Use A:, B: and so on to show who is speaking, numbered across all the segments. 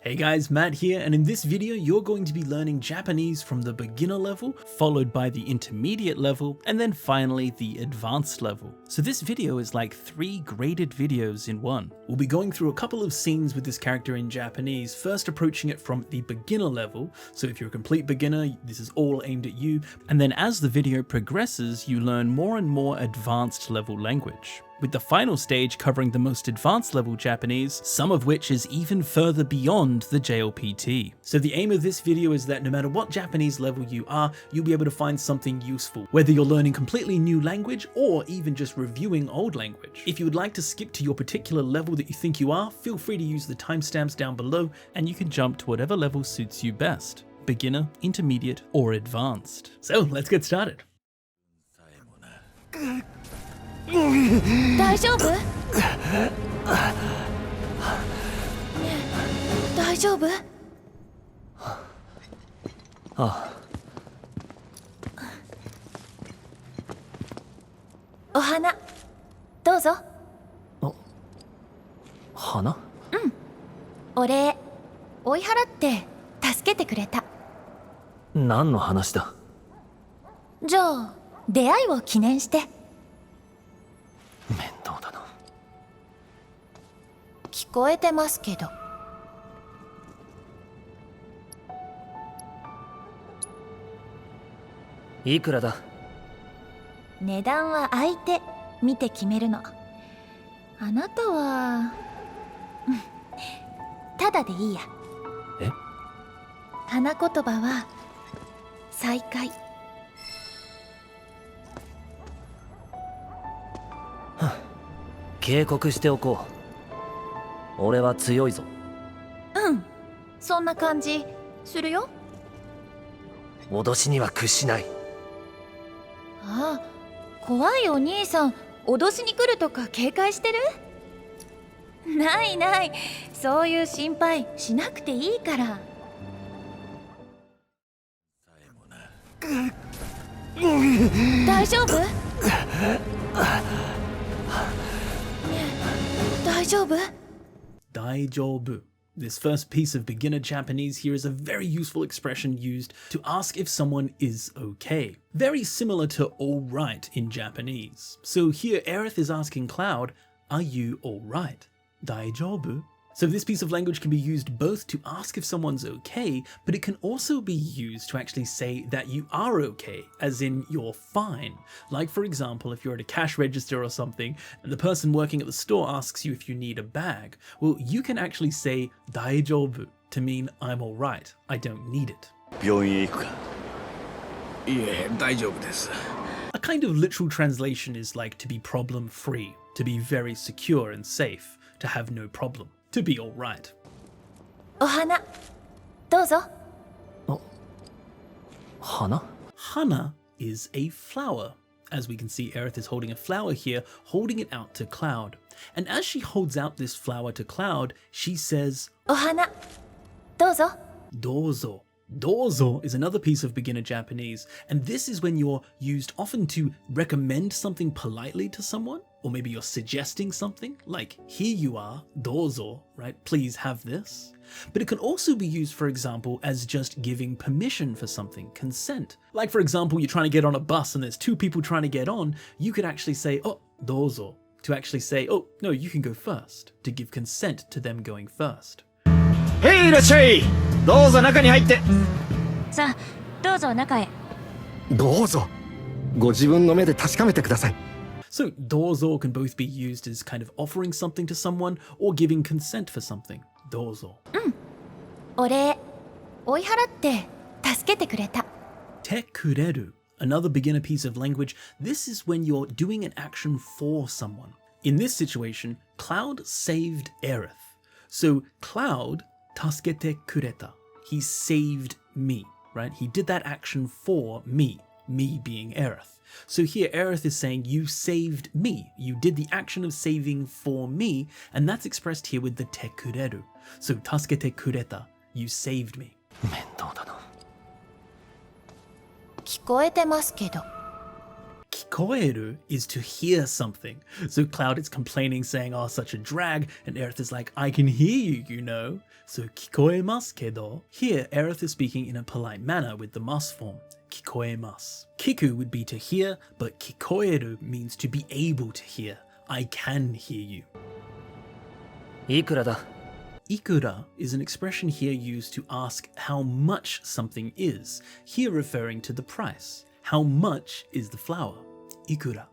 A: Hey guys, Matt here, and in this video you're going to be learning Japanese from the beginner level, followed by the intermediate level, and then finally the advanced level. So this video is like 3 graded videos in one. We'll be going through a couple of scenes with this character in Japanese, first approaching it from the beginner level, so if you're a complete beginner, this is all aimed at you, and then as the video progresses, you learn more and more advanced level language, with the final stage covering the most advanced level Japanese, some of which is even further beyond the JLPT. So the aim of this video is that no matter what Japanese level you are, you'll be able to find something useful, whether you're learning completely new language or even just reviewing old language. If you would like to skip to your particular level that you think you are, feel free to use the timestamps down below and you can jump to whatever level suits you best, beginner, intermediate, or advanced. So let's get started.
B: 大丈夫？ねえ、大丈夫？
C: ああ。
B: お花、どうぞ。
C: 花？
B: うん。お礼、追い払って助けてくれた。
C: 何の話だ？
B: じゃあ、出会いを記念して。
C: 面倒だな。
B: 聞こえてますけど。
C: いくらだ？
B: 値段は相手見て決めるの。あなたはただでいいや。
C: え？
B: 花言葉は再会。
C: 警告しておこう。俺は強いぞ。
B: うん、そんな感じするよ。
C: 脅しには屈しない。
B: ああ、怖いお兄さん、脅しに来るとか警戒してる？ないない、そういう心配しなくていいから。大丈夫？大丈夫？
A: Daijoubu. This first piece of beginner Japanese here is a very useful expression used to ask if someone is okay. Very similar to alright in Japanese. So here Aerith is asking Cloud, are you alright? Daijoubu? So this piece of language can be used both to ask if someone's okay, but it can also be used to actually say that you are okay, as in you're fine. Like for example, if you're at a cash register or something, and the person working at the store asks you if you need a bag, well, you can actually say daijoubu to mean I'm alright, I don't need it.
D: 病院へ行くか？いえ、大丈夫です。
A: A kind of literal translation is like to be problem free, to be very secure and safe, to have no problem. To be alright.
B: お花、どうぞ。
C: 花？
A: Hana is a flower. As we can see, Aerith is holding a flower here, holding it out to Cloud. And as she holds out this flower to Cloud, she says,
B: お花、どうぞ。
A: Dozo. Dozo is another piece of beginner Japanese, and this is when you're used often to recommend something politely to someone, or maybe you're suggesting something, like here you are, dozo, right? Please have this. But it can also be used, for example, as just giving permission for something, consent. Like for example, you're trying to get on a bus and there's 2 people trying to get on, you could actually say, oh, dozo, to actually say, oh, no, you can go first, to give consent to them going first.
D: へい、いらっしゃい。どうぞ中に入って。
B: さあ、どうぞ中へ。
E: どうぞ。ご自分の目で確かめてください。
A: So dozo can both be used as kind of offering something to someone or giving consent for something. Dozo.
B: お礼、追い払って助けてくれた。
A: Tekureru, another beginner piece of language. This is when you're doing an action for someone. In this situation, Cloud saved Aerith. So Cloud tasukete kureta. He saved me, right? He did that action for me being Aerith. So here Aerith is saying, you saved me. You did the action of saving for me, and that's expressed here with the tekureru. So tasukete kureta, you saved me.
C: 面倒だな。
B: 聞こえてますけど。
A: 聞 kikoeru is to hear something. So Cloud is complaining, saying, oh, such a drag, and Aerith is like, I can hear you, you know. So kikoemasu kedo. Here, Aerith is speaking in a polite manner with the mas form. Kikoemasu. Kiku would be to hear, but kikoeru means to be able to hear. I can hear you.
C: いくらだ
A: Ikura is an expression here used to ask how much something is, here referring to the price. How much is the flour? Ikura.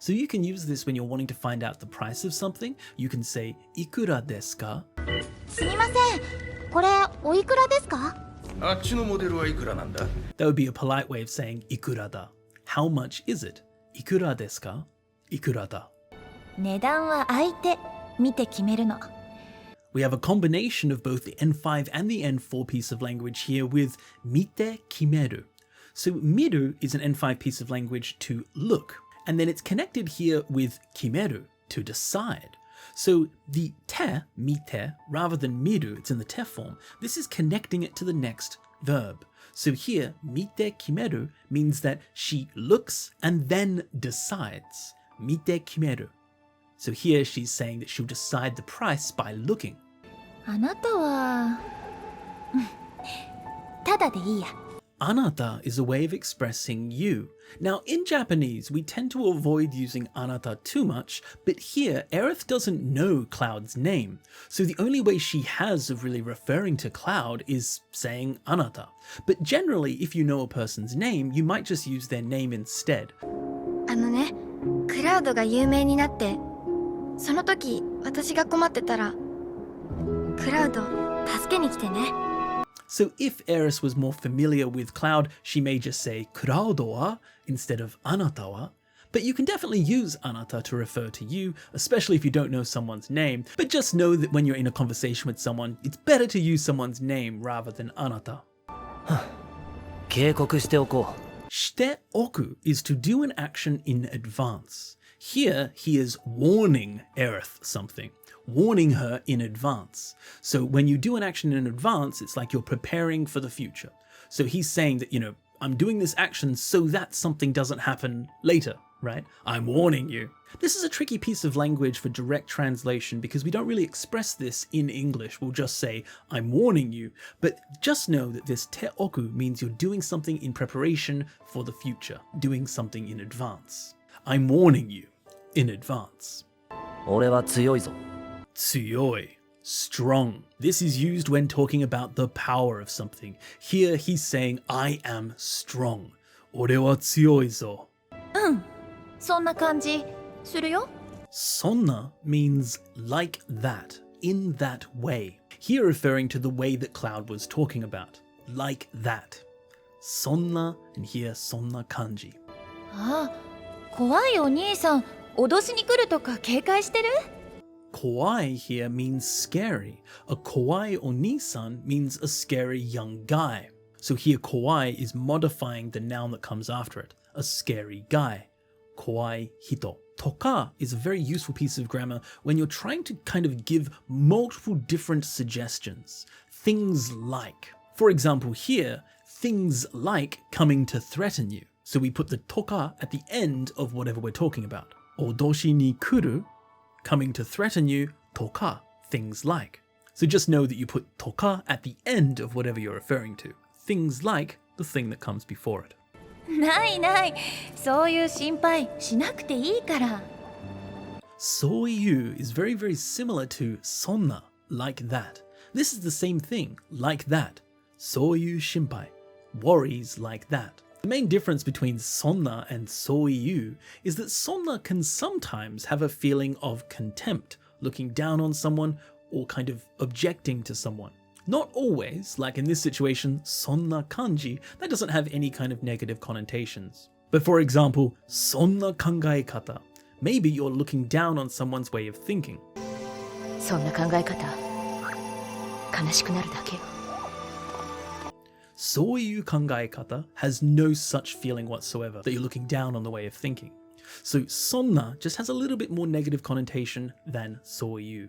A: So you can use this when you're wanting to find out the price of something. You can say, Ikura desu ka?
B: すみません、これおいくらですか？
D: あっちのモデルはいくらなんだ？
A: That would be a polite way of saying ikura da. How much is it? Ikura desu ka? Ikura da.
B: 値段は相手見て決めるの。
A: We have a combination of both the N5 and the N4 piece of language here with mite kimeru. So miru is an N5 piece of language to look, and then it's connected here with kimeru, to decide. So the te, mite, rather than miru, it's in the te form, this is connecting it to the next verb. So here, mite kimeru means that she looks and then decides. Mite kimeru. So here she's saying that she'll decide the price by looking.
B: あなたはただでいいや。
A: Anata is a way of expressing you. Now, in Japanese, we tend to avoid using anata too much, but here, Aerith doesn't know Cloud's name. So the only way she has of really referring to Cloud is saying anata. But generally, if you know a person's name, you might just use their name instead.
F: あのね、クラウドが有名になって、その時私が困ってたら、クラウド助けに来てね。
A: So if Aerith was more familiar with Cloud, she may just say Cloud wa instead of anata wa. But you can definitely use anata to refer to you, especially if you don't know someone's name. But just know that when you're in a conversation with someone, it's better to use someone's name rather than anata.
C: 警告しておこう
A: Shite oku is to do an action in advance. Here, he is warning Aerith something. Warning her in advance. So when you do an action in advance, it's like you're preparing for the future. So he's saying that, you know, I'm doing this action so that something doesn't happen later, right? I'm warning you. This is a tricky piece of language for direct translation because we don't really express this in English. We'll just say, I'm warning you. But just know that this te oku means you're doing something in preparation for the future, doing something in advance. I'm warning you in advance.
C: 俺は強いぞ
A: Tsuyoi, strong. This is used when talking about the power of something. Here he's saying, I am strong. Ore wa tsuyoi zo.
B: そんな感じするよ。
A: Sonna means like that, in that way. Here referring to the way that Cloud was talking about. Like that. Sonna, and here sonna kanji.
B: ああ、怖いお兄さん、脅しに来るとか警戒してる？
A: Kawaii here means scary. A kawaii onisan means a scary young guy. So here kawaii is modifying the noun that comes after it. A scary guy. Kawaii hito. Toka is a very useful piece of grammar when you're trying to kind of give multiple different suggestions. Things like. For example here, things like coming to threaten you. So we put the toka at the end of whatever we're talking about. Odoshi ni kuru, coming to threaten you, toka, things like. So just know that you put toka at the end of whatever you're referring to. Things like the thing that comes before it.
B: ないない、そういう心配しなくていいから。
A: Soyu is very, very similar to sonna, like that. This is the same thing, like that. Soyu shimpai, worries like that. The main difference between sonna and soyu is that sonna can sometimes have a feeling of contempt, looking down on someone or kind of objecting to someone. Not always, like in this situation, sonna kanji, that doesn't have any kind of negative connotations. But for example, sonna kangaekata, maybe you're looking down on someone's way of thinking.
F: そんな考え方、悲しくなるだけよ。
A: Soyu kangaekata has no such feeling whatsoever that you're looking down on the way of thinking. So sonna just has a little bit more negative connotation than soyu.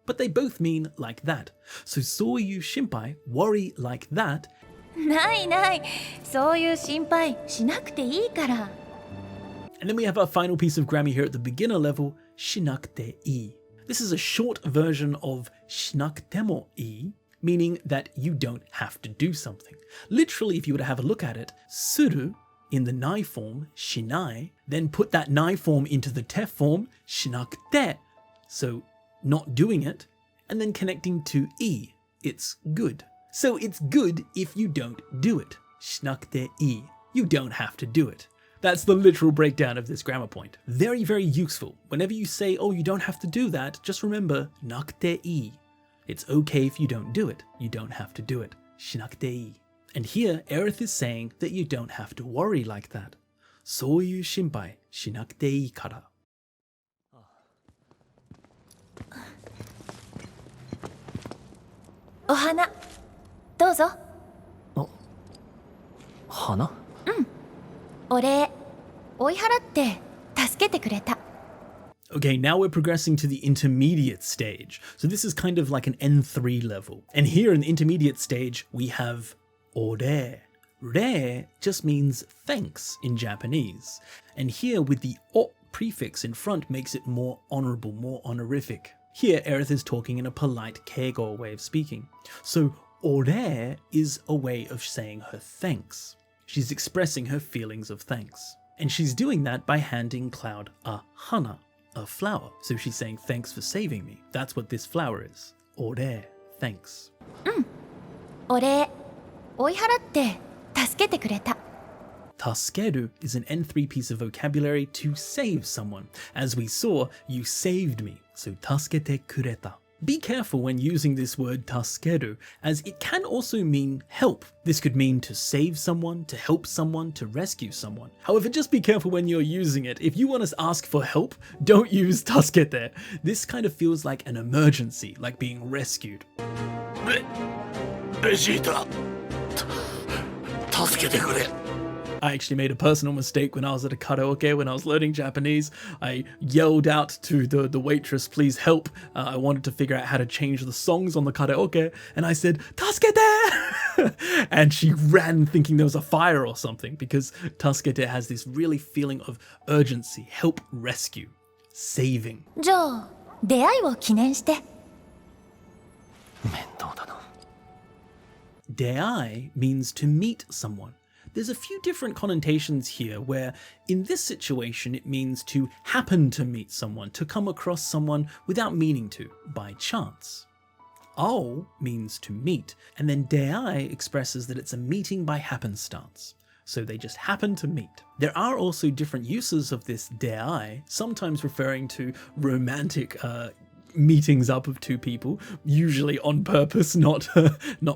A: But they both mean like that. So soyu shimpai, worry like that.
B: ないない、そういう心配しなくていいから。
A: And then we have our final piece of grammar here at the beginner level, shinakute ii. This is a short version of shinakutemo ii, meaning that you don't have to do something. Literally, if you were to have a look at it, suru in the nai form, shinai, then put that nai form into the te form, shinakute. So not doing it, and then connecting to i, it's good. So it's good if you don't do it. Shinakute ii. You don't have to do it. That's the literal breakdown of this grammar point. Very, very useful. Whenever you say, oh, you don't have to do that, just remember, nakute ii. It's okay if you don't do it. You don't have to do it. Shinakute ii. And here, Aerith is saying that you don't have to worry like that. Souyu shinpai shinakute ii kara.
B: Ohana, どうぞ。
C: 花？
B: お礼、追い払って助けてくれた。
A: Okay, now we're progressing to the intermediate stage. So this is kind of like an N3 level. And here in the intermediate stage, we have ore. Re just means thanks in Japanese. And here with the o prefix in front makes it more honorable, more honorific. Here, Aerith is talking in a polite keigo way of speaking. So ore is a way of saying her thanks. She's expressing her feelings of thanks. And she's doing that by handing Cloud a hana, a flower. So she's saying, thanks for saving me. That's what this flower is. Ore, thanks.
B: お礼、追い払って助けてくれた。
A: Taskeru is an N3 piece of vocabulary to save someone. As we saw, you saved me, so tasukete kureta. Be careful when using this word taskeru, as it can also mean help. This could mean to save someone, to help someone, to rescue someone. However, just be careful when you're using it. If you want to ask for help, don't use tasukete. This kind of feels like an emergency, like being rescued.
D: Vegeta, 助けてくれ。
A: I actually made a personal mistake when I was at a karaoke when I was learning Japanese. I yelled out to the waitress, please help. I wanted to figure out how to change the songs on the karaoke, and I said, Tasukete! And she ran thinking there was a fire or something, because Tasukete has this really feeling of urgency, help, rescue, saving.
B: じゃあ、出会いを記念して。
C: 面倒だな。
A: Deai means to meet someone. There's a few different connotations here where in this situation it means to happen to meet someone, to come across someone without meaning to, by chance. Ao means to meet, and then deai expresses that it's a meeting by happenstance. So they just happen to meet. There are also different uses of this deai, sometimes referring to romantic meetings up of two people, usually on purpose, not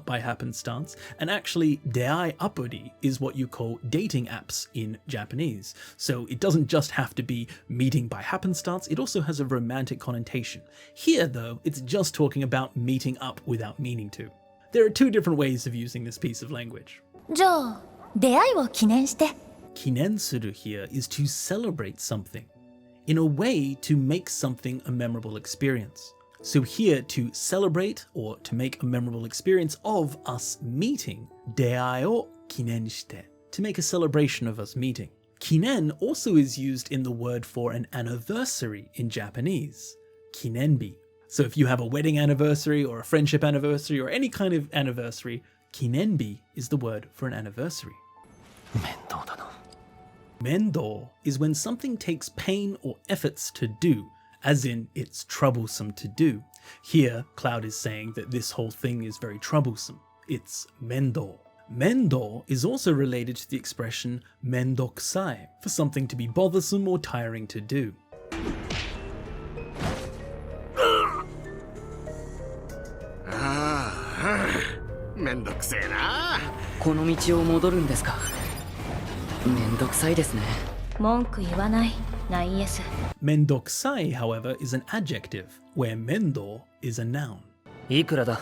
A: by happenstance. And actually, deai apuri is what you call dating apps in Japanese. So it doesn't just have to be meeting by happenstance, it also has a romantic connotation. Here, though, it's just talking about meeting up without meaning to. There are two different ways of using this piece of language.
B: じゃあ、出会いを記念して。
A: Kinensuru here is to celebrate something. In a way to make something a memorable experience. So here, to celebrate or to make a memorable experience of us meeting, deai o kinen shite, to make a celebration of us meeting. Kinen also is used in the word for an anniversary in Japanese, kinenbi. So if you have a wedding anniversary or a friendship anniversary or any kind of anniversary, kinenbi is the word for an anniversary.
C: 面倒だな。
A: Mendo is when something takes pain or efforts to do, as in it's troublesome to do. Here, Cloud is saying that this whole thing is very troublesome. It's mendo. Mendo is also related to the expression mendokusai, for something to be bothersome or tiring to do.
D: めんどくせえな。
C: この道を戻るんですか。めんどくさいですね。
B: 文句言わない、ナイエス。
A: Mendokusai, however, is an adjective, where mendo is a noun.
C: いくらだ。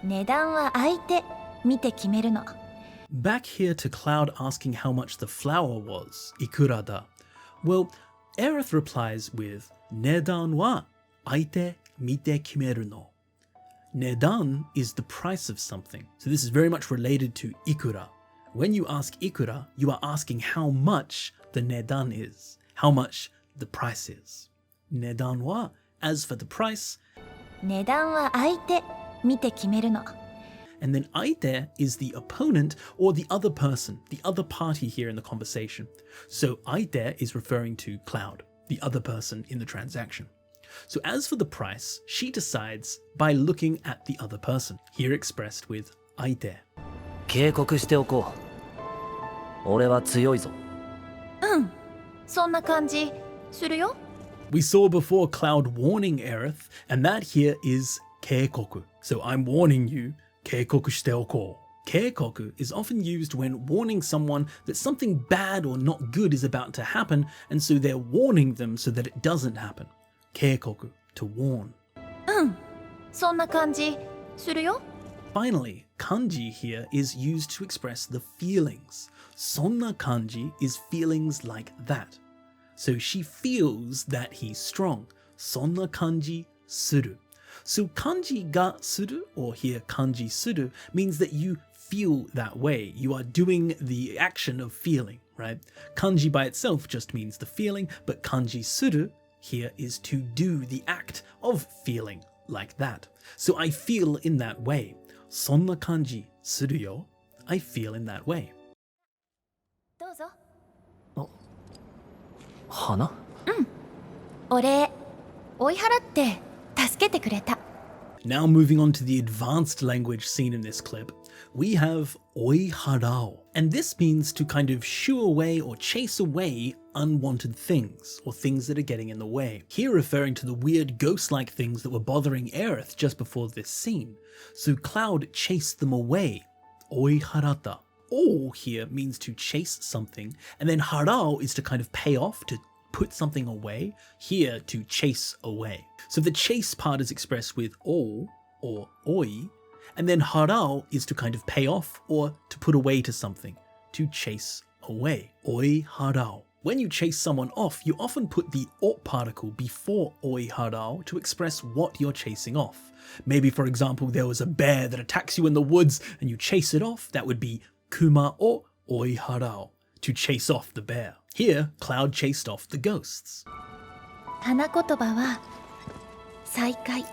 B: 値段は相手見て決めるの。
A: Back here to Cloud asking how much the flower was, ikurada. Well, Aerith replies with, Nedan wa aite mite kimeru no. Nedan is the price of something, so this is very much related to ikura. When you ask ikura, you are asking how much the nedan is, how much the price is. Nedan wa, as for the price,
B: 値段は相手見て決めるの。
A: and then aite is the opponent or the other person, the other party here in the conversation. So aite is referring to Cloud, the other person in the transaction. So as for the price, she decides by looking at the other person, here expressed with aite.
C: 警告しておこう。俺は強いぞ。
B: そんな感じするよ。
A: We saw before Cloud warning Aerith, and that here is keikoku. So I'm warning you, keikoku shite oko. Keikoku is often used when warning someone that something bad or not good is about to happen, and so they're warning them so that it doesn't happen. Keikoku, to warn.
B: そんな感じするよ。
A: Finally, kanji here is used to express the feelings. Sonna kanji is feelings like that. So she feels that he's strong. Sonna kanji suru. So kanji ga suru, or here kanji suru, means that you feel that way. You are doing the action of feeling, right? Kanji by itself just means the feeling, but kanji suru here is to do the act of feeling like that. So I feel in that way. Sonna kanji suru yo. I feel in that way.
B: どうぞ。
C: 花？
B: お礼追い払って助けてくれた。
A: Now moving on to the advanced language seen in this clip, we have oi harao. And this means to kind of shoo away or chase away unwanted things, or things that are getting in the way. Here referring to the weird ghost-like things that were bothering Aerith just before this scene. So Cloud chased them away. Oi harata. O here means to chase something, and then harao is to kind of pay off, to put something away, here to chase away. So the chase part is expressed with o or oi, and then harao is to kind of pay off or to put away to something, to chase away. Oi harao. When you chase someone off, you often put the o particle before oi harao to express what you're chasing off. Maybe, for example, there was a bear that attacks you in the woods and you chase it off, that would be kuma o oi harao, to chase off the bear. Here, Cloud chased off the ghosts.
B: 花言葉は再会。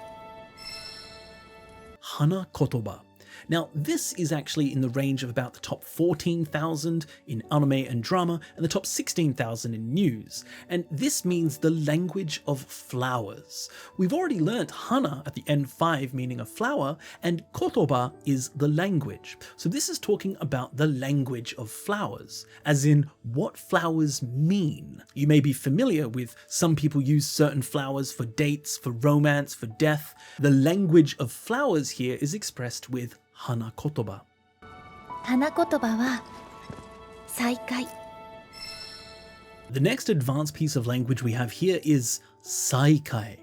A: Hana kotoba. Now, this is actually in the range of about the top 14,000 in anime and drama and the top 16,000 in news. And this means the language of flowers. We've already learnt hana at the N5 meaning a flower, and kotoba is the language. So this is talking about the language of flowers, as in what flowers mean. You may be familiar with some people use certain flowers for dates, for romance, for death. The language of flowers here is expressed with hana kotoba.
B: 花言葉は再会。
A: The next advanced piece of language we have here is saikai.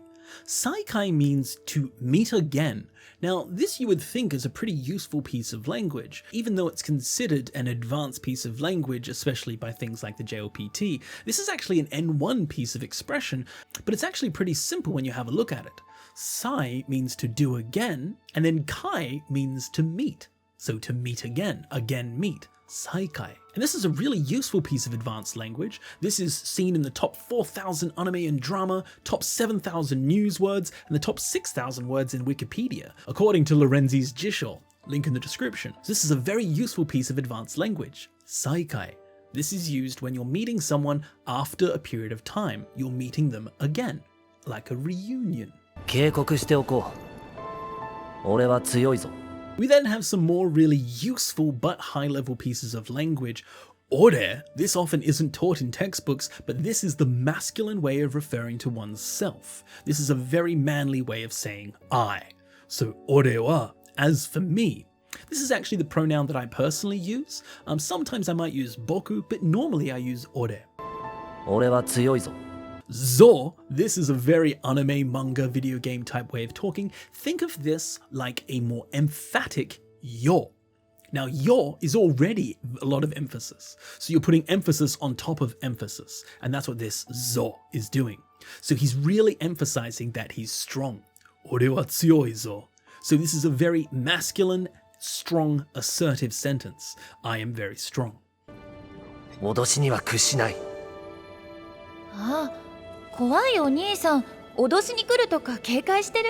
A: Saikai means to meet again. Now, this you would think is a pretty useful piece of language, even though it's considered an advanced piece of language, especially by things like the JLPT. This is actually an N1 piece of expression, but it's actually pretty simple when you have a look at it. Sai means to do again, and then kai means to meet. So to meet again meet. Saikai. And this is a really useful piece of advanced language. This is seen in the top 4,000 anime and drama, top 7,000 news words, and the top 6,000 words in Wikipedia, according to Lorenzi's Jisho. Link in the description. So this is a very useful piece of advanced language. Saikai. This is used when you're meeting someone after a period of time. You're meeting them again, like a reunion.
C: 警告しておこう。俺は強いぞ。
A: We then have some more really useful but high-level pieces of language. Ore, this often isn't taught in textbooks, but this is the masculine way of referring to one's self. This is a very manly way of saying I. So ore wa, as for me. This is actually the pronoun that I personally use. Sometimes I might use boku, but normally I use ore.
C: 俺は強いぞ。
A: Zo, this is a very anime, manga, video game type way of talking. Think of this like a more emphatic yo. Now, yo is already a lot of emphasis. So you're putting emphasis on top of emphasis. And that's what this zo is doing. So he's really emphasizing that he's strong. Ore wa tsuyoi zo. So this is a very masculine, strong, assertive sentence. I am very strong.
C: 脅しには屈しない。
B: ああ、怖いお兄さん、脅しに来るとか警戒してる？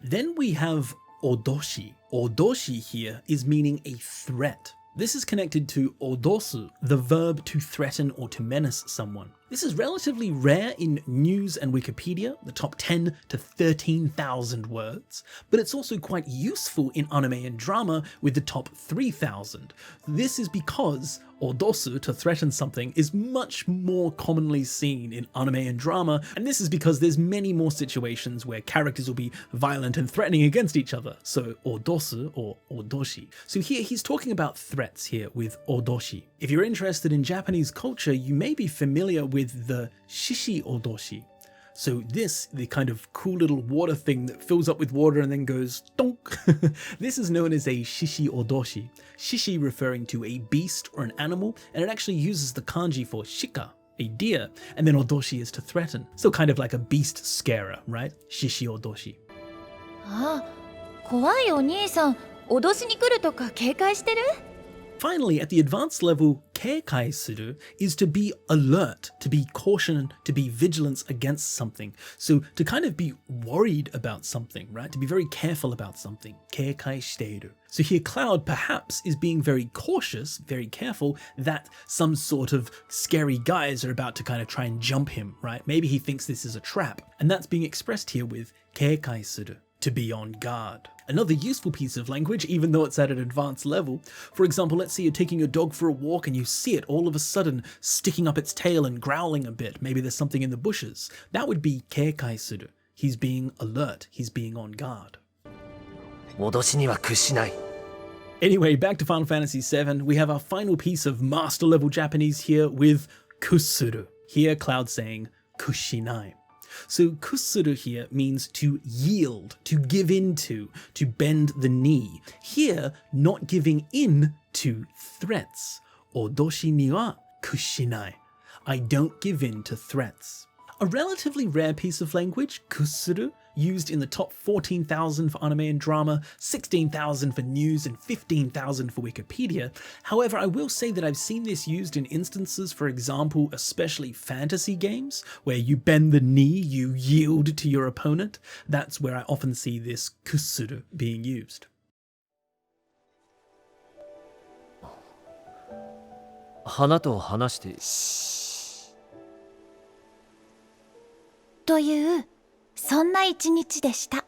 A: Then we have odoshi. Odoshi here is meaning a threat. This is connected to odosu, the verb to threaten or to menace someone. This is relatively rare in news and Wikipedia, the top 10 to 13,000 words, but it's also quite useful in anime and drama with the top 3,000. This is because odosu, to threaten something, is much more commonly seen in anime and drama, and this is because there's many more situations where characters will be violent and threatening against each other, so odosu or odoshi. So here he's talking about threats here with odoshi. If you're interested in Japanese culture, you may be familiar with the shishi odoshi. So this, the kind of cool little water thing that fills up with water and then goes donk. This is known as a shishi odoshi. Shishi referring to a beast or an animal, and it actually uses the kanji for shika, a deer, and then odoshi is to threaten. So kind of like a beast scarer, right? Shishi odoshi.
B: ああ、怖いお兄さん、脅しに来るとか警戒してる？
A: Finally, at the advanced level, keikai suru is to be alert, to be caution, to be vigilant against something. So to kind of be worried about something, right? To be very careful about something. Keikai shiteiru. So here Cloud perhaps is being very cautious, very careful that some sort of scary guys are about to kind of try and jump him, right? Maybe he thinks this is a trap. And that's being expressed here with keikai suru, to be on guard. Another useful piece of language, even though it's at an advanced level. For example, let's say you're taking your dog for a walk and you see it all of a sudden sticking up its tail and growling a bit. Maybe there's something in the bushes. That would be keikai suru. He's being alert. He's being on guard.
E: 脅しには屈しない。
A: Anyway, back to Final Fantasy VII. We have our final piece of master level Japanese here with kusuru. Here, Cloud saying kushinai. So kusuru here means to yield, to give in to bend the knee. Here, not giving in to threats. Odoshi ni wa kushinai. I don't give in to threats. A relatively rare piece of language, kusuru, used in the top 14,000 for anime and drama, 16,000 for news, and 15,000 for Wikipedia. However, I will say that I've seen this used in instances, for example, especially fantasy games, where you bend the knee, you yield to your opponent. That's where I often see this kusuru being used.
E: 花と話して。
B: という、そんな一日でした。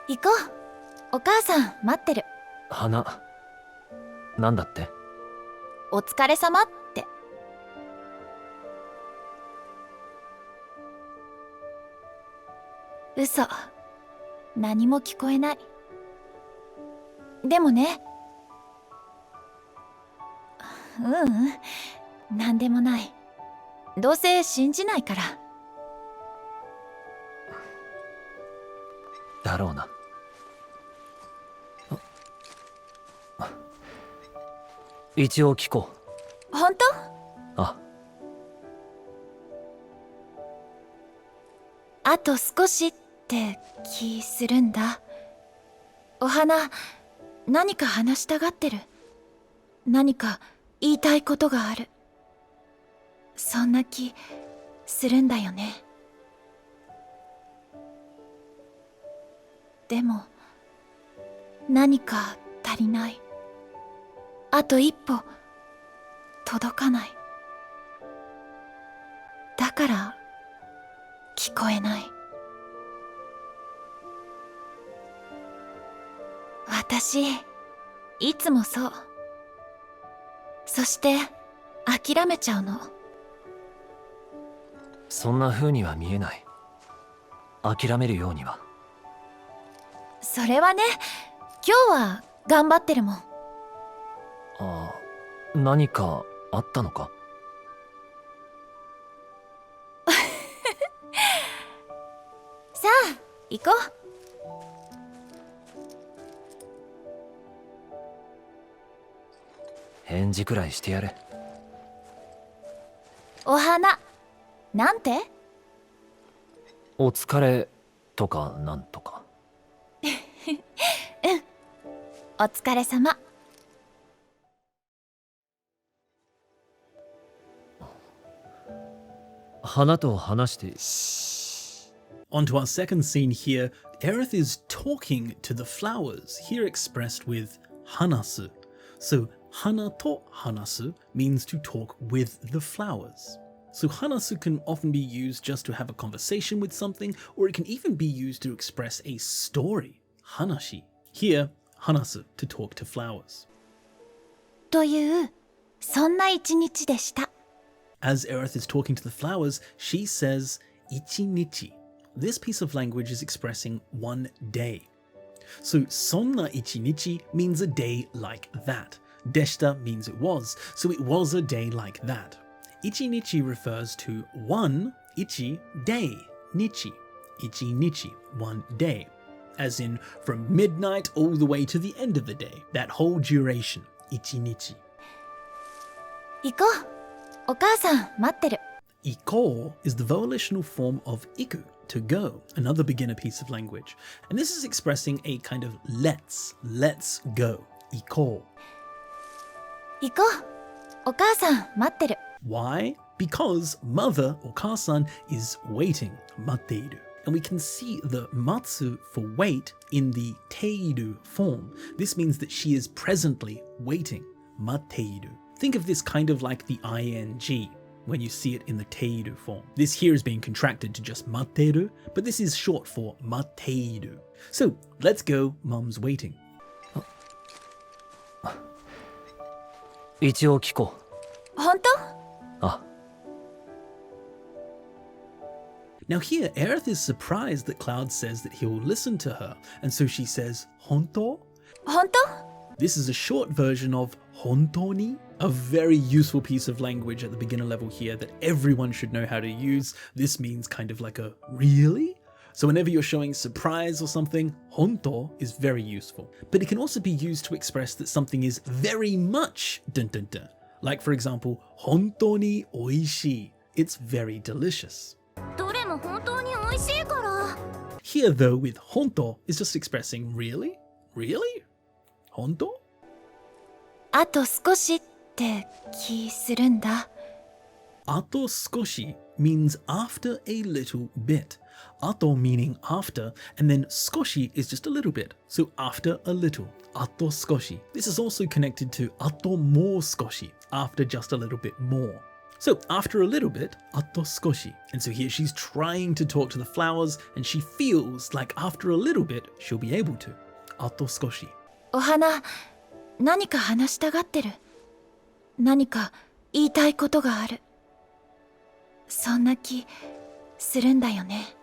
B: 行こう。お母さん待ってる。
E: 花。なんだって？
B: お疲れ様って。嘘。何も聞こえない。でもね。なんでもない。どうせ信じないから。
E: だろうな。一応聞こう。
B: 本当？
E: あ。
B: あと少しって気するんだ。お花、何か話したがってる。何か言いたいことがある。そんな気するんだよね。でも、何か足りない。あと一歩届かない。だから聞こえない。私いつもそう。そして諦めちゃうの。
E: そんな風には見えない。諦めるようには。
B: それはね、今日は頑張ってるもん。
E: ああ、何かあったのか？
B: さあ、行こう。
E: 返事くらいしてやれ。
B: お花、なんて？
E: お疲れとかなんとか。
B: お疲れ様。
E: 花と話して。
A: On to our second scene here. Aerith is talking to the flowers, here expressed with hanasu. So hana to hanasu means to talk with the flowers. So hanasu can often be used just to have a conversation with something, or it can even be used to express a story, hanashi. Here, hanasu, to talk to flowers.
B: という、そんな一日でした。
A: As Aerith is talking to the flowers, she says ichinichi. This piece of language is expressing one day. So sonna ichinichi means a day like that. Deshita means it was, so it was a day like that. Ichinichi refers to one, ichi, day, nichi. Ichinichi, one day. As in from midnight all the way to the end of the day. That whole duration, ichinichi.
B: 行こう。お母さん、待ってる。
A: Iko is the volitional form of iku, to go, another beginner piece of language. And this is expressing a kind of let's go. Iko.
B: 行こう。お母さん、待ってる。
A: Why? Because mother or Kasan is waiting, matteiru. And we can see the matsu for wait in the teiru form. This means that she is presently waiting, matteiru. Think of this kind of like the ing when you see it in the teiru form. This here is being contracted to just matteru, but this is short for matteiru. So let's go, Mum's waiting.
E: 一応聞こう。
B: 本当？
E: あ。
A: Now here, Aerith is surprised that Cloud says that he'll listen to her, and so she says, Honto?
B: 本当？
A: This is a short version of Hontoni, a very useful piece of language at the beginner level here that everyone should know how to use. This means kind of like a really? So whenever you're showing surprise or something, honto is very useful. But it can also be used to express that something is very much dun dun dun. Like for example, hontoni oishii. It's very delicious.
B: どれも本当に美味しいから。
A: Here though with honto is just expressing really? Really? Honto?
B: あと少しって気するんだ。
A: Ato skoshi means after a little bit. Ato meaning after, and then skoshi is just a little bit. So after a little. Ato skoshi. This is also connected to ato mo skoshi, after just a little bit more. So after a little bit, ato skoshi. And so here she's trying to talk to the flowers, and she feels like after a little bit, she'll be able to. Ato skoshi.
B: お花、何か話したがってる。何か言いたいことがある。そんな気するんだよね。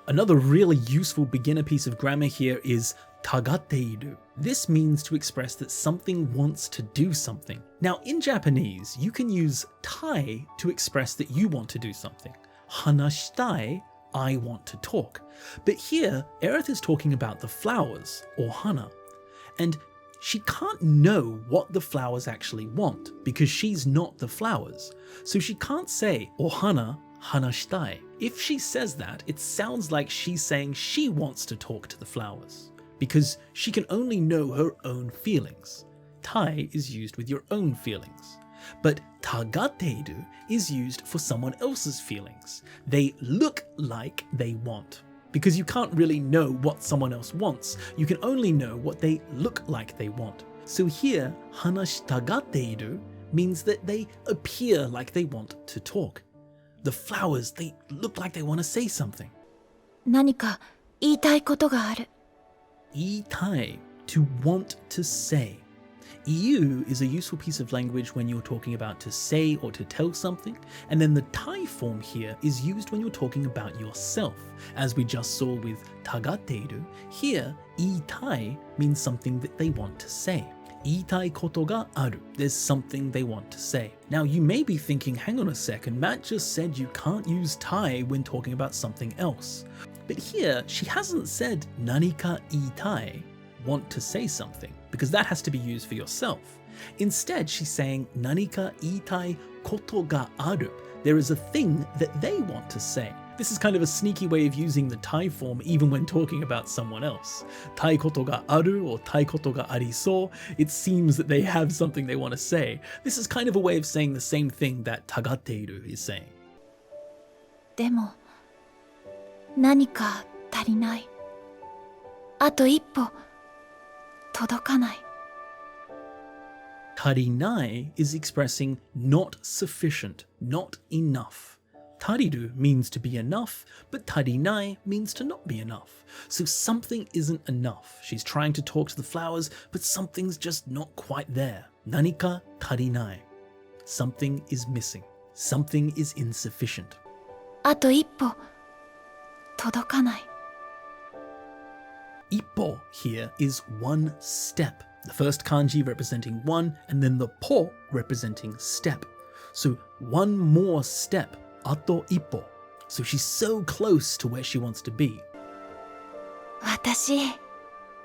A: Another really useful beginner piece of grammar here is tagatteiru. This means to express that something wants to do something. Now in Japanese, you can use tai to express that you want to do something. Hanashitai, I want to talk. But here, Aerith is talking about the flowers, or hana. And she can't know what the flowers actually want because she's not the flowers. So she can't say ohana hanashitai. If she says that, it sounds like she's saying she wants to talk to the flowers because she can only know her own feelings. Tai is used with your own feelings. But tagatteiru is used for someone else's feelings. They look like they want. Because you can't really know what someone else wants, you can only know what they look like they want. So here, hanashitagatteiru means that they appear like they want to talk. The flowers, they look like they want to say something.
B: 何か言いたいことがある。
A: Itai, to want to say. Iu is a useful piece of language when you're talking about to say or to tell something, and then the tai form here is used when you're talking about yourself. As we just saw with tagatteiru, here itai means something that they want to say. Itai koto ga aru. There's something they want to say. Now you may be thinking, hang on a second, Matt just said you can't use tai when talking about something else. But here she hasn't said nanika itai, want to say something, because that has to be used for yourself. Instead, she's saying nanika itai koto ga aru. There is a thing that they want to say. This is kind of a sneaky way of using the Tai form even when talking about someone else. Tai koto ga aru or tai koto ga ariso, it seems that they have something they want to say. This is kind of a way of saying the same thing that tagatteiru is saying.
B: でも何か足りない。あと一歩届かない。
A: Tarinai is expressing not sufficient, not enough. Tariru means to be enough, but tarinai means to not be enough. So something isn't enough. She's trying to talk to the flowers, but something's just not quite there. Nanika tarinai. Something is missing. Something is insufficient.
B: あと一歩届かない。
A: Ippo here is one step. The first kanji representing one, and then the po representing step. So one more step, ato ippo. So she's so close to where she wants to be.
B: 私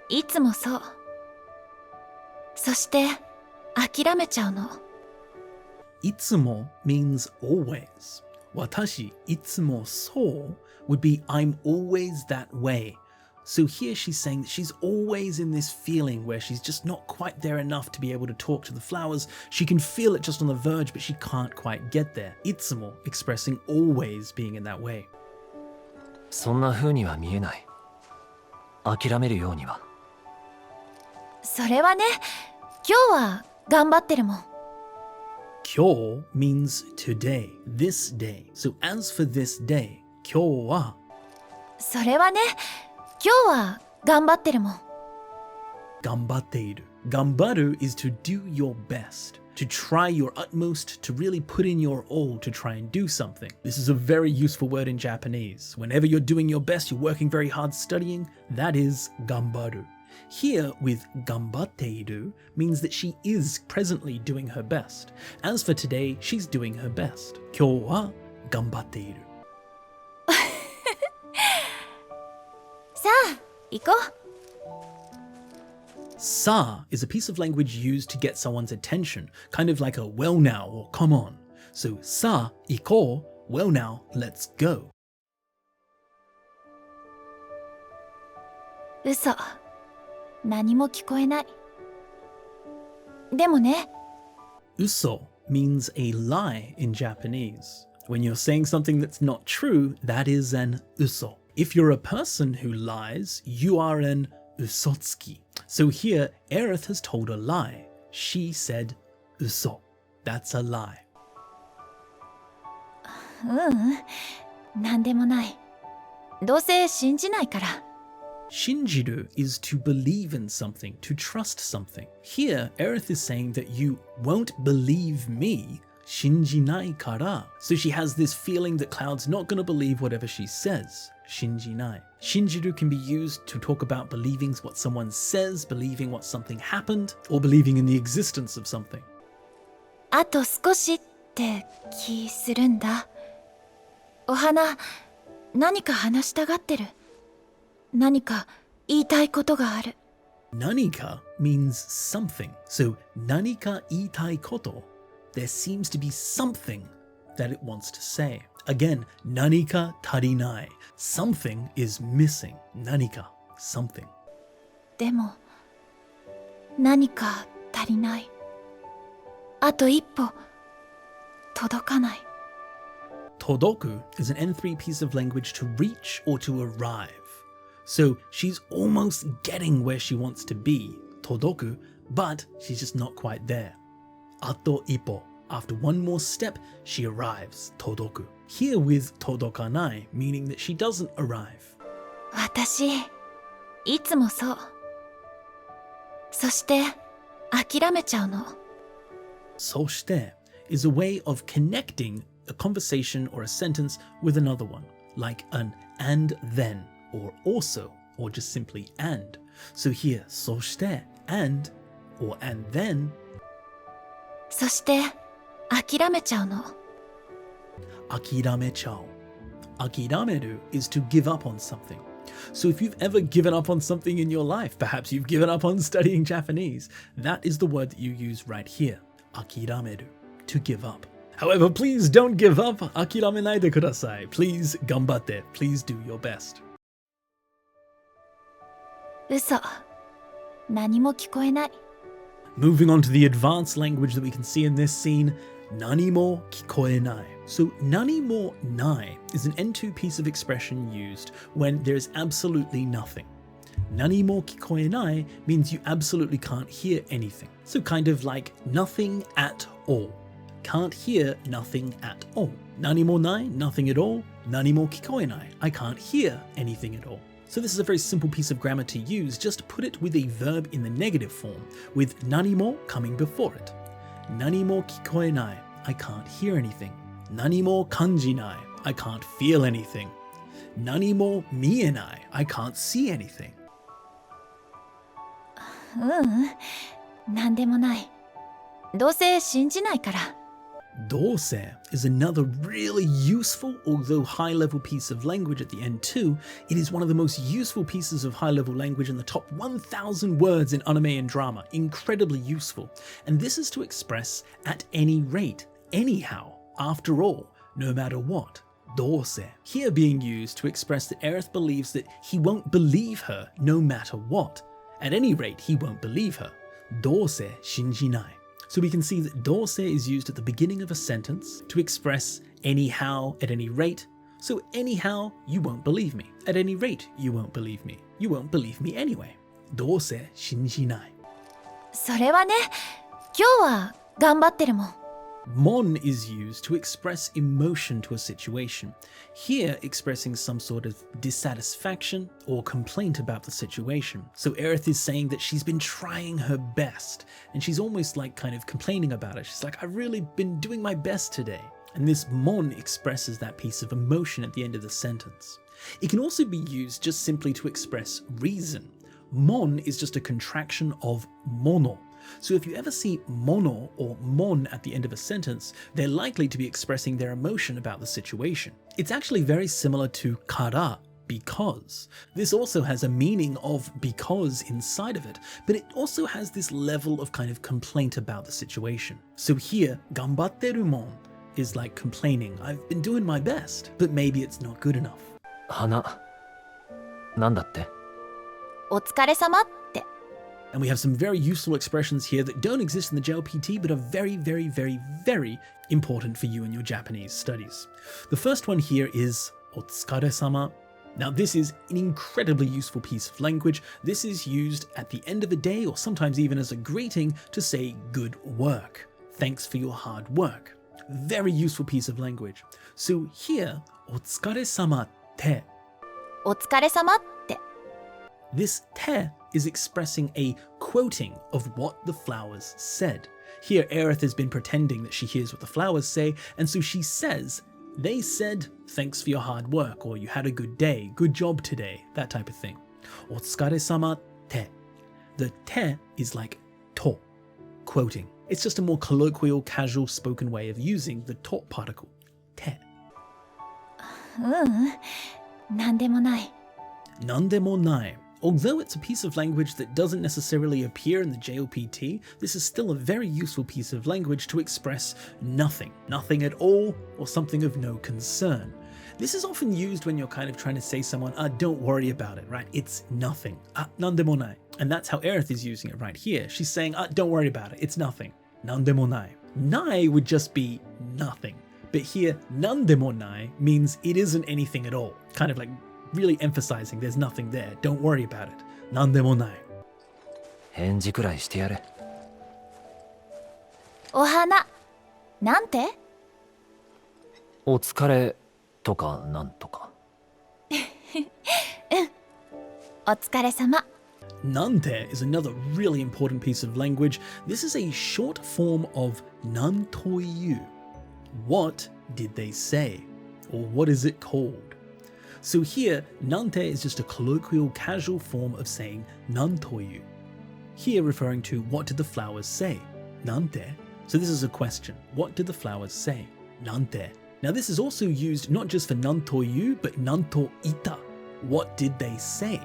B: いつもそう。そして諦めちゃうの。
A: Itsumo means always. Watashi itsumo so would be I'm always that way. So here she's saying that she's always in this feeling where she's just not quite there enough to be able to talk to the flowers. She can feel it just on the verge, but she can't quite get there. Itsumo expressing always being in that way.
E: そんな風には見えない。諦めるようには。
B: それはね、今日は頑張ってるもん。
A: Kyo means today, this day. So as for this day, kyo wa.
B: それはね、今日は頑張ってるもん。
A: Gambatteiru. Gambaru is to do your best, to try your utmost, to really put in your all to try and do something. This is a very useful word in Japanese. Whenever you're doing your best, you're working very hard studying, that is gambaru. Here with gambatteiru means that she is presently doing her best. As for today, she's doing her best. Kyou wa gambatteiru.
B: さあ、行こう。
A: Sa is a piece of language used to get someone's attention, kind of like a well now or come on. So sa, iko, well now, let's go.
B: 嘘。何も聞こえない。でもね、
A: Uso means a lie in Japanese. When you're saying something that's not true, that is an uso. If you're a person who lies, you are an usotsuki. So here, Aerith has told a lie. She said uso. That's a lie.
B: なんでもない。どうせ信じないから。
A: Shinjiru is to believe in something, to trust something. Here, Aerith is saying that you won't believe me, shinjinai kara. So she has this feeling that Cloud's not going to believe whatever she says, shinjinai. Shinjiru can be used to talk about believing what someone says, believing what something happened, or believing in the existence of something.
B: あと少しって気するんだ。お花、何か話したがってる。何か言いたいことがある。
A: Nanika means something. So nanika itai koto, there seems to be something that it wants to say. Again, nanika tarinai. Something is missing. Nanika, something.
B: でも、何か足りない。あと一歩届かない。
A: Todoku is an N3 piece of language to reach or to arrive. So she's almost getting where she wants to be, Todoku, but she's just not quite there. Ato ippo. After one more step, she arrives, Todoku. Here with todokanai, meaning that she doesn't arrive.
B: 私、いつもそう。そして諦めちゃうの。
A: Soshite is a way of connecting a conversation or a sentence with another one, like an and then, or also, or just simply and. So here, soshite, and, or and then.
B: そして諦めちゃうの。
A: Akiramechao. Akirameru is to give up on something. So if you've ever given up on something in your life, perhaps you've given up on studying Japanese, that is the word that you use right here. Akirameru, to give up. However, please don't give up. Akiramenai de kudasai. Please ganbatte. Please do your best.
B: 嘘。何も聞こえない。
A: Moving on to the advanced language that we can see in this scene, nani mo kikoenai. So nani mo nai is an N2 piece of expression used when there is absolutely nothing. Nani mo kikoenai means you absolutely can't hear anything. So kind of like nothing at all. Can't hear nothing at all. Nani mo nai, nothing at all. Nani mo kikoenai, I can't hear anything at all. So this is a very simple piece of grammar to use. Just put it with a verb in the negative form, with nani mo coming before it. Nani mo kikoenai, I can't hear anything. Nani mo kanjinai, I can't feel anything. Nani mo mienai, I can't see anything.
B: なんでもない。どうせ信じないから。
A: Dose is another really useful, although high-level piece of language at the end too. It is one of the most useful pieces of high-level language in the top 1,000 words in anime and drama. Incredibly useful. And this is to express at any rate, anyhow, after all, no matter what. Dose. Here being used to express that Aerith believes that he won't believe her no matter what. At any rate, he won't believe her. Dose shinjinai. So we can see that dose is used at the beginning of a sentence to express anyhow, at any rate. So anyhow, you won't believe me. At any rate, you won't believe me. You won't believe me anyway. Dose shinjinai.
B: それはね、今日は頑張ってるもん。
A: Mon is used to express emotion to a situation, here expressing some sort of dissatisfaction or complaint about the situation. So Aerith is saying that she's been trying her best, and she's almost like kind of complaining about it. She's like, I've really been doing my best today. And this mon expresses that piece of emotion at the end of the sentence. It can also be used just simply to express reason. Mon is just a contraction of mono. So if you ever see mono or mon at the end of a sentence, they're likely to be expressing their emotion about the situation. It's actually very similar to kara, because. This also has a meaning of because inside of it, but it also has this level of kind of complaint about the situation. So here, ganbatteru mon is like complaining, I've been doing my best, but maybe it's not good enough.
E: 花なんだって？
B: お疲れ様って。
A: And we have some very useful expressions here that don't exist in the JLPT but are very, very, very, very important for you in your Japanese studies. The first one here is otsukare-sama. Now this is an incredibly useful piece of language. This is used at the end of a day or sometimes even as a greeting to say good work. Thanks for your hard work. Very useful piece of language. So here, otsukare-sama te.
B: お疲れ様って。
A: This te is expressing a quoting of what the flowers said. Here, Aerith has been pretending that she hears what the flowers say, and so she says, they said, thanks for your hard work, or you had a good day, good job today, that type of thing. Otsukare-sama te. The te is like to, quoting. It's just a more colloquial, casual spoken way of using the to particle, te.
B: なんでもない。
A: Nandemo nai. Although it's a piece of language that doesn't necessarily appear in the JLPT, this is still a very useful piece of language to express nothing, nothing at all, or something of no concern. This is often used when you're kind of trying to say to someone, don't worry about it, right? It's nothing. Nandemo nai. And that's how Aerith is using it right here. She's saying, don't worry about it, it's nothing. Nandemo nai. Nai would just be nothing. But here, nandemo nai means it isn't anything at all. Kind of like really emphasizing there's nothing there. Don't worry about it. Nandemo nai.
E: 返事くらいしてやれ。
B: お花。なんて？
E: お疲れとかなんとか。
B: お疲れ様。
A: Nante is another really important piece of language. This is a short form of nantoyu. What did they say? Or what is it called? So here, nante is just a colloquial, casual form of saying nantoyu. Here referring to what did the flowers say? Nante. So this is a question. What did the flowers say? Nante. Now this is also used not just for nantoyu, but nanto ita. What did they say?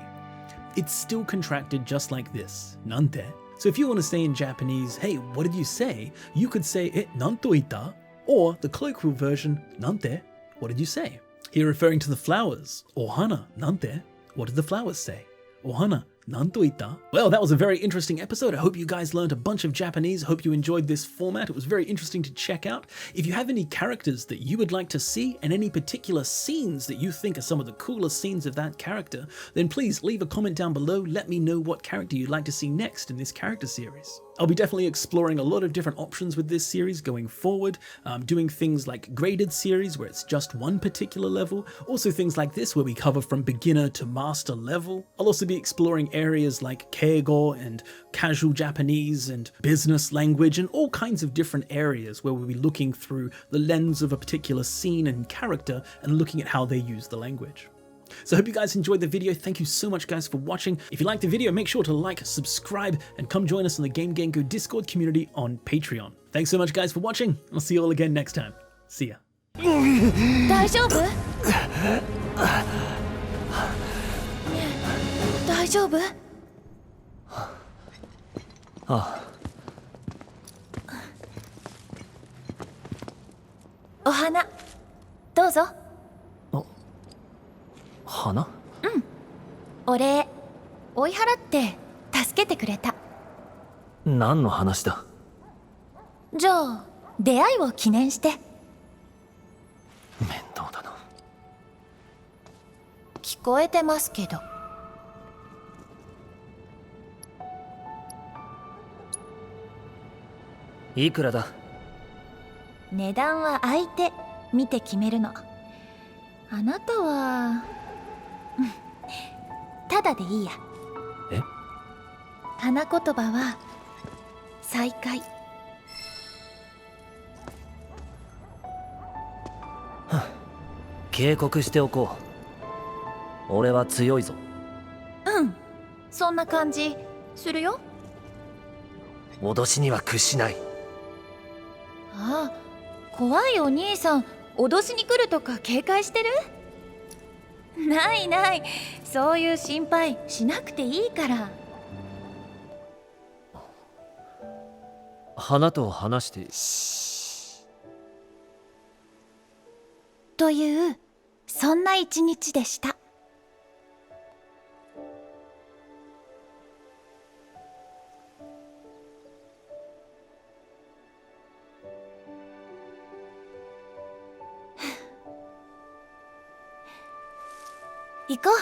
A: It's still contracted just like this, nante. So if you want to say in Japanese, hey, what did you say? You could say, nanto ita? Or the colloquial version, nante, what did you say? Here referring to the flowers, ohana, nante, what did the flowers say? Ohana, nanto ita? Well, that was a very interesting episode. I hope you guys learned a bunch of Japanese. Hope you enjoyed this format. It was very interesting to check out. If you have any characters that you would like to see and any particular scenes that you think are some of the coolest scenes of that character, then please leave a comment down below. Let me know what character you'd like to see next in this character series. I'll be definitely exploring a lot of different options with this series going forward, doing things like graded series where it's just one particular level, also things like this where we cover from beginner to master level. I'll also be exploring areas like keigo and casual Japanese and business language and all kinds of different areas where we'll be looking through the lens of a particular scene and character and looking at how they use the language. So I hope you guys enjoyed the video. Thank you so much guys for watching. If you liked the video, make sure to like, subscribe, and come join us in the Game Gengo Discord community on Patreon. Thanks so much guys for watching. I'll see you all again next time. See ya.
B: 大丈夫？大丈夫？
E: ああ。
B: お花どうぞ。
E: 花？
B: お礼追い払って助けてくれた。
E: 何の話だ？
B: じゃあ出会いを記念して。
E: 面倒だな。
B: 聞こえてますけど。
E: いくらだ？
B: 値段は相手見て決めるの。あなたはただでいいや。
E: え？
B: 花言葉は再会。
E: 警告しておこう。俺は強いぞ。
B: そんな感じするよ。
E: 脅しには屈しない。
B: ああ、怖いお兄さん脅しに来るとか警戒してる？ないない、そういう心配しなくていいから。
E: 花と話して
B: というそんな一日でした。行こう。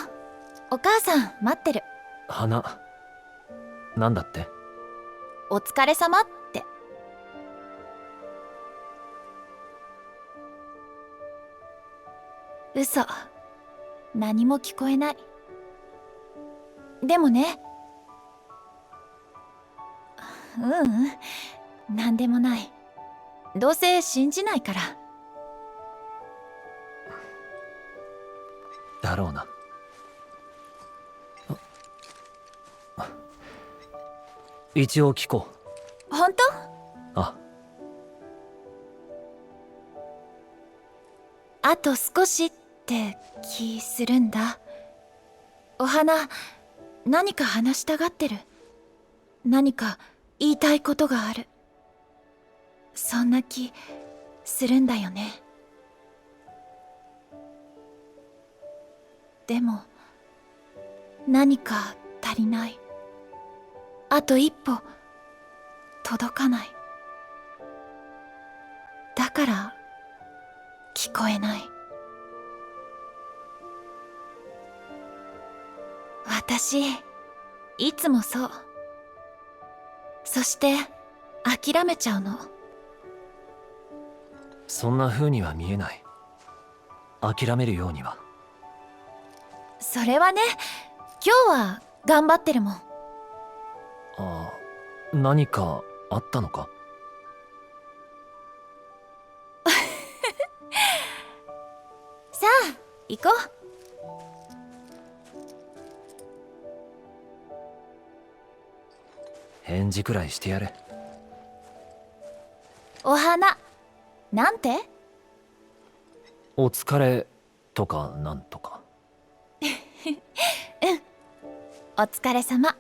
B: お母さん待ってる。
E: 花なんだって？
B: お疲れ様って。嘘、何も聞こえない。でもね、なんでもない。どうせ信じないから。
E: だろうな。一応聞こう。
B: 本当？
E: あ。
B: あと少しって気するんだ。お花、何か話したがってる。何か言いたいことがある。そんな気するんだよね。でも何か足りない。あと一歩届かない。だから聞こえない。私いつもそう。そして諦めちゃうの。
E: そんな風には見えない。諦めるようには。
B: それはね、今日は頑張ってるもん。
E: ああ、何かあったのか？
B: さあ行こう。
E: 返事くらいしてやれ。
B: お花なんて？
E: お疲れとかなんとか。
B: お疲れ様。